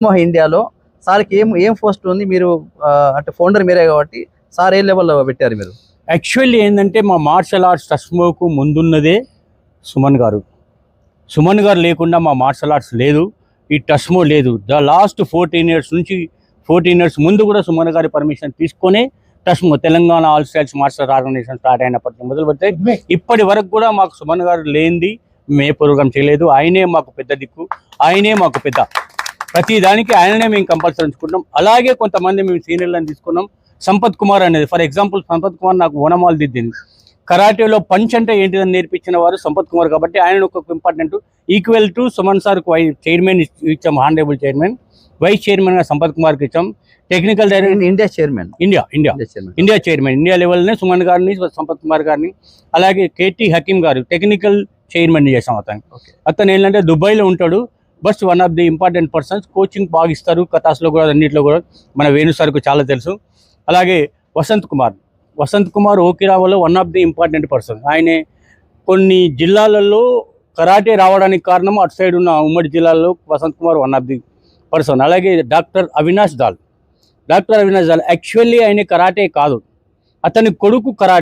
ఇండియాలో సార్కి ఏం ఏం పోస్ట్ ఉంది? మీరు అంటే ఫౌండర్ మీరే కాబట్టి సార్ ఏ లెవెల్లో పెట్టారు మీరు? యాక్చువల్లీ ఏంటంటే మా మార్షల్ ఆర్ట్స్ టస్మోకు ముందున్నదే సుమన్ గారు. సుమన్ గారు లేకుండా మా మార్షల్ ఆర్ట్స్ లేదు, ఈ టస్మో లేదు. ద లాస్ట్ 14 years నుంచి 14 years ముందు కూడా సుమన్ గారి పర్మిషన్ తీసుకొని టస్మో Telangana all styles martial organization start అయినప్పటి నుంచి మొదలు పెడితే ఇప్పటి వరకు కూడా మాకు సుమన్ గారు లేనిది మే ప్రోగ్రామ్ చేయలేదు. ఆయనే మాకు పెద్ద దిక్కు, ఆయనే మాకు పెద్ద ప్రతి దానికి ఆయననే మేము కంపల్సరీ ఉంచుకుంటాం. అలాగే కొంతమంది మేము సీనియర్లను తీసుకున్నాం. సంపత్ కుమార్ అనేది ఫర్ ఎగ్జాంపుల్, సంపత్ కుమార్ నాకు ఓనమాలు దిద్దింది. కరాటేలో పంచ్ అంటే ఏంటిదని నేర్పించిన వారు సంపత్ కుమార్ కాబట్టి ఆయన ఒక ఇంపార్టెంట్. ఈక్వల్ టు సుమన్ సార్కు చైర్మన్ ఇచ్చాం, హానరబుల్ చైర్మన్. వైస్ చైర్మన్గా సంపత్ కుమార్కి ఇచ్చాం. Technical director India chairman, India chairman, India లెవెల్నే సుమన్ గారిని, సంపత్ కుమార్ గారిని, అలాగే కేటీ హకీం గారు టెక్నికల్ చైర్మన్ చేసాం. అతను ఏంటంటే దుబాయ్లో ఉంటాడు. Bus one of the important persons. Coaching బాగా ఇస్తారు, కథాస్లో కూడా అన్నింటిలో కూడా మన వేణు సార్కు చాలా తెలుసు. అలాగే వసంత్ కుమార్ ఓకిరావాలో one of the important person. ఆయనే కొన్ని జిల్లాలలో కరాటే రావడానికి కారణం అటు సైడ్ ఉన్న ఉమ్మడి జిల్లాల్లో Vasant Kumar one of the person. అలాగే డాక్టర్ అవినాష్ దాల్ యాక్చువల్లీ ఆయన కరాటే కాదు, అతని కొడుకు కరాటే.